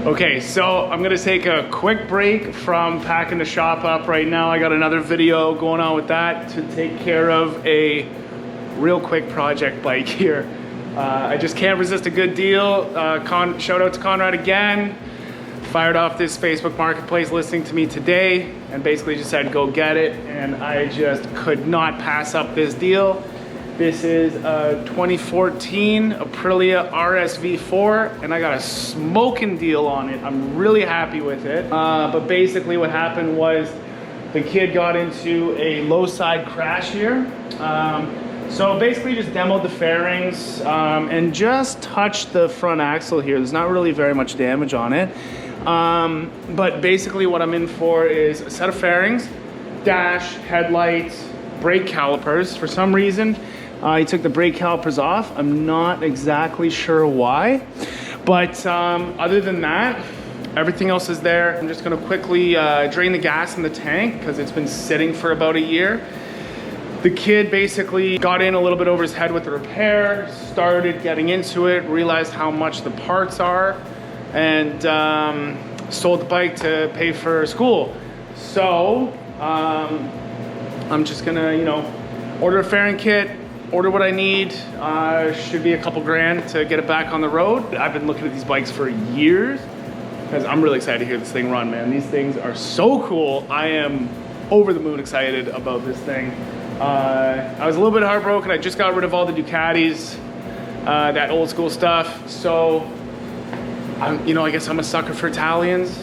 Okay, so I'm gonna take a quick break from packing the shop up right now. I got another video going on with that to take care of a real quick project bike here. I just can't resist a good deal. Shout out to Conrad again. Fired off this Facebook Marketplace listing to me today and basically just said go get it, and I just could not pass up this deal. This is a 2014 Aprilia RSV4 and I got a smoking deal on it. I'm really happy with it. But basically what happened was the kid got into a low side crash here. So basically just demoed the fairings and just touched the front axle here. There's not really very much damage on it. But basically what I'm in for is a set of fairings, dash, headlights, brake calipers. For some reason, he took the brake calipers off. I'm not exactly sure why. But other than that, everything else is there. I'm just gonna quickly drain the gas in the tank because it's been sitting for about a year. The kid basically got in a little bit over his head with the repair, started getting into it, realized how much the parts are, and sold the bike to pay for school. So I'm just gonna, order a fairing kit, order what I need. Should be a couple grand to get it back on the road. I've been looking at these bikes for years because I'm really excited to hear this thing run, man. These things are so cool. I am over the moon excited about this thing. I was a little bit heartbroken. I just got rid of all the Ducatis, that old school stuff. So, I guess I'm a sucker for Italians,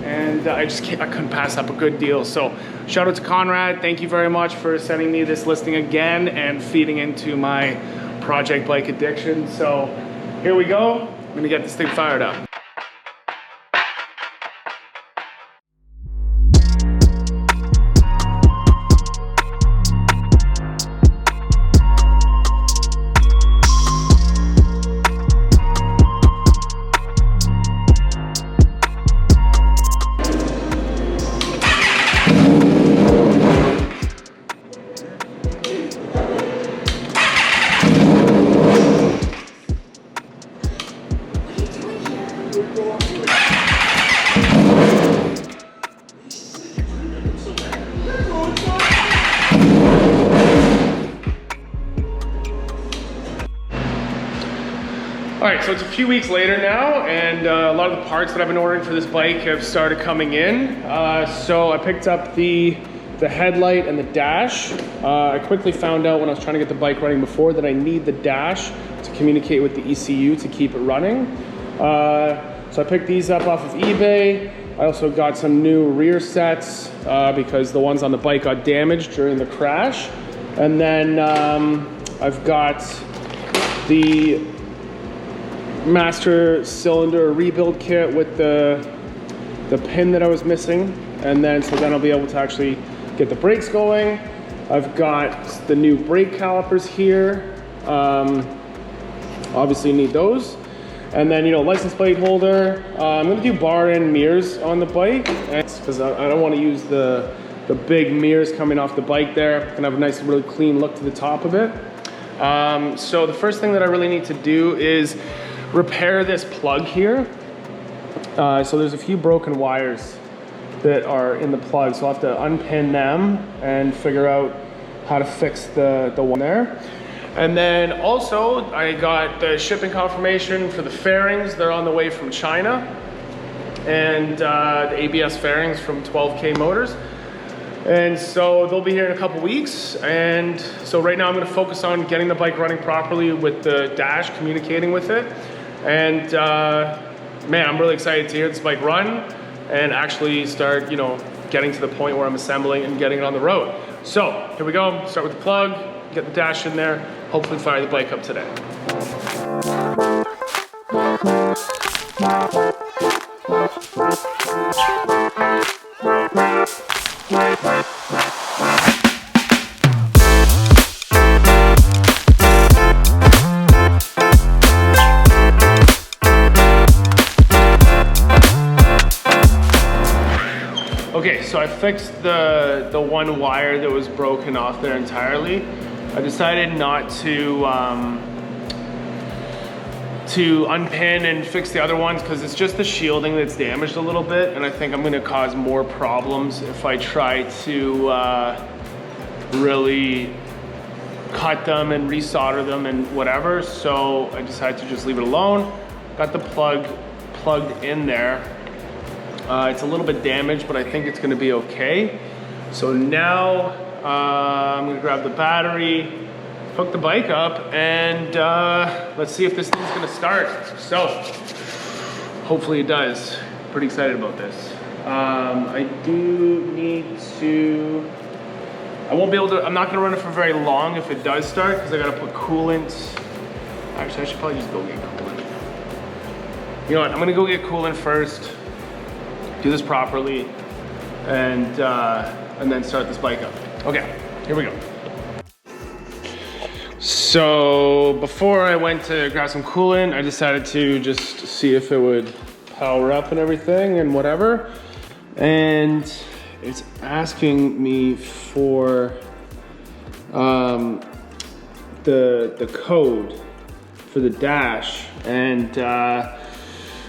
and I couldn't pass up a good deal. So shout out to Conrad. Thank you very much for sending me this listing again and feeding into my project bike addiction. So here we go. I'm gonna get this thing fired up. All right, so it's a few weeks later now, and a lot of the parts that I've been ordering for this bike have started coming in. So I picked up the headlight and the dash. I quickly found out when I was trying to get the bike running before that I need the dash to communicate with the ECU to keep it running. So I picked these up off of eBay. I also got some new rear sets because the ones on the bike got damaged during the crash. And then I've got the master cylinder rebuild kit with the pin that I was missing, and then I'll be able to actually get the brakes going. I've got the new brake calipers here. Obviously need those, and then license plate holder. I'm gonna do bar end mirrors on the bike because I don't want to use the big mirrors coming off the bike there. Gonna have a nice, really clean look to the top of it. So the first thing that I really need to do is repair this plug here. So there's a few broken wires that are in the plug, so I'll have to unpin them and figure out how to fix the one there. And then also I got the shipping confirmation for the fairings. They're on the way from China, and the ABS fairings from 12K Motors. And so they'll be here in a couple weeks. And so right now I'm gonna focus on getting the bike running properly with the dash, communicating with it. And man, I'm really excited to hear this bike run and actually start, getting to the point where I'm assembling and getting it on the road. So here we go, start with the plug, get the dash in there, hopefully fire the bike up today. Okay, so I fixed the one wire that was broken off there entirely. I decided not to to unpin and fix the other ones because it's just the shielding that's damaged a little bit, and I think I'm going to cause more problems if I try to really cut them and resolder them and whatever. So I decided to just leave it alone. Got the plug plugged in there. It's a little bit damaged, but I think it's going to be okay. So now I'm going to grab the battery, hook the bike up, and let's see if this thing's gonna start. So hopefully it does. Pretty excited about this. I do need to, I won't be able to, I'm not gonna run it for very long if it does start because I gotta put coolant. Actually, I should probably just go get coolant. You know what, I'm gonna go get coolant first, do this properly, and then start this bike up. Okay, here we go. So before I went to grab some coolant, I decided to just see if it would power up and everything and whatever. And it's asking me for the code for the dash. And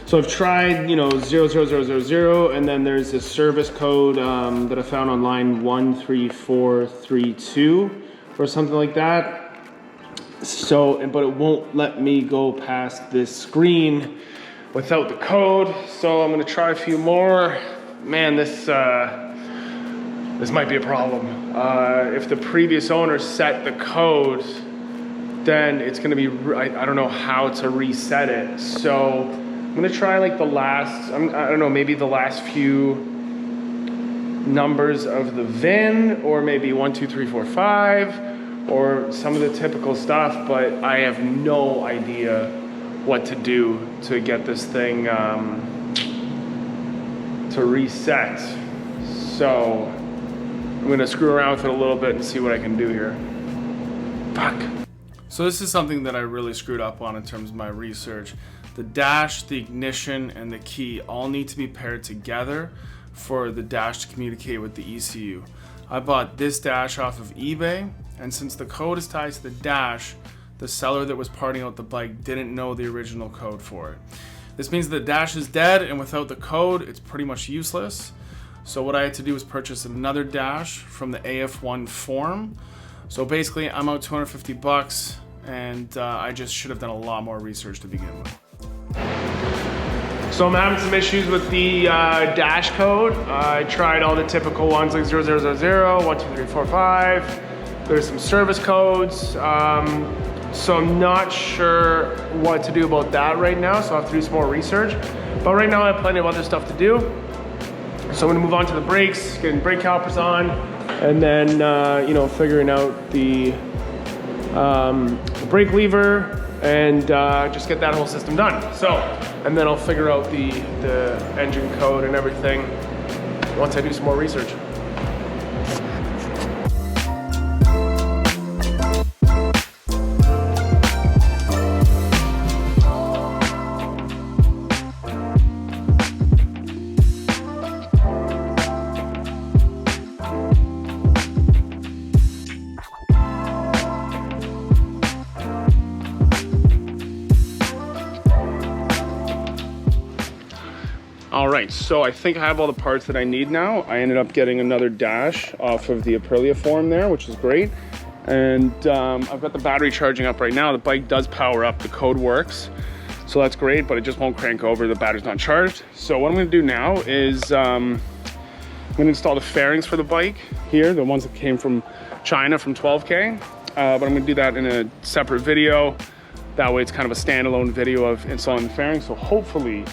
so I've tried, you know, 00000, and then there's a service code that I found online, 13432 or something like that. So, but it won't let me go past this screen without the code. So I'm gonna try a few more. Man, this might be a problem. If the previous owner set the code, then it's gonna be, I don't know how to reset it. So I'm gonna try like the last, I don't know, maybe the last few numbers of the VIN, or maybe 1, 2, 3, 4, 5. Or some of the typical stuff, but I have no idea what to do to get this thing to reset. So I'm gonna screw around with it a little bit and see what I can do here. Fuck. So this is something that I really screwed up on in terms of my research. The dash, the ignition, and the key all need to be paired together for the dash to communicate with the ECU. I bought this dash off of eBay, and since the code is tied to the dash, the seller that was parting out the bike didn't know the original code for it. This means the dash is dead, and without the code, it's pretty much useless. So what I had to do was purchase another dash from the AF1 Forum. So basically, I'm out 250 bucks, and I just should have done a lot more research to begin with. So I'm having some issues with the dash code. I tried all the typical ones like 0000, 1, 2, 3, 4, 5. There's some service codes. So I'm not sure what to do about that right now. So I have to do some more research. But right now I have plenty of other stuff to do. So I'm gonna move on to the brakes, getting brake calipers on, and then you know, figuring out the brake lever, and just get that whole system done. So, and then I'll figure out the engine code and everything once I do some more research. All right, so I think I have all the parts that I need now. I ended up getting another dash off of the Aprilia Forum there, which is great. And I've got the battery charging up right now. The bike does power up, the code works. So that's great, but it just won't crank over, the battery's not charged. So what I'm gonna do now is I'm gonna install the fairings for the bike here, the ones that came from China from 12K. But I'm gonna do that in a separate video. That way it's kind of a standalone video of installing the fairings. So hopefully,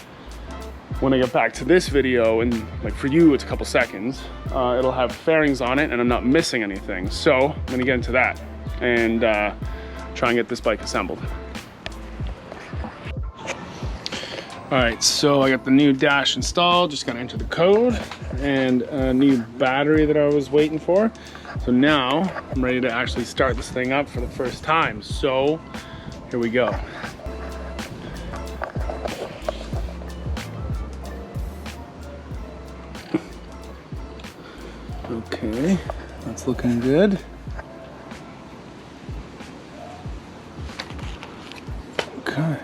when I get back to this video, and like for you, it's a couple seconds, it'll have fairings on it and I'm not missing anything. So I'm gonna get into that and try and get this bike assembled. All right, so I got the new dash installed, just gotta enter the code, and a new battery that I was waiting for. So now I'm ready to actually start this thing up for the first time. So here we go. Okay, that's looking good. Okay.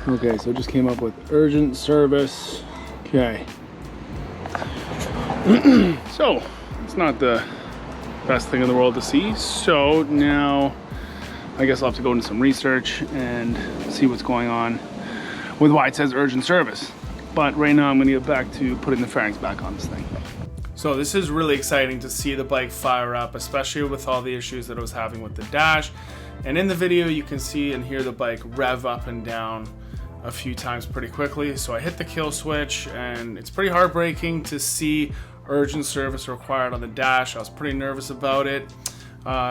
Okay, so it just came up with urgent service. Okay. So, it's not the best thing in the world to see. So now, I guess I'll have to go into some research and see what's going on with why it says urgent service. But right now, I'm gonna get back to putting the fairings back on this thing. So this is really exciting to see the bike fire up, especially with all the issues that I was having with the dash. And in the video, you can see and hear the bike rev up and down a few times pretty quickly. So I hit the kill switch, and it's pretty heartbreaking to see urgent service required on the dash. I was pretty nervous about it.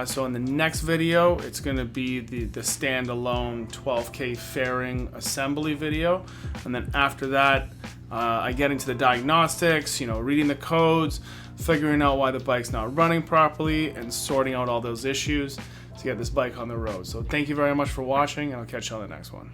So in the next video, it's gonna be the standalone 12K fairing assembly video. And then after that, I get into the diagnostics, you know, reading the codes, figuring out why the bike's not running properly, and sorting out all those issues to get this bike on the road. So thank you very much for watching, and I'll catch you on the next one.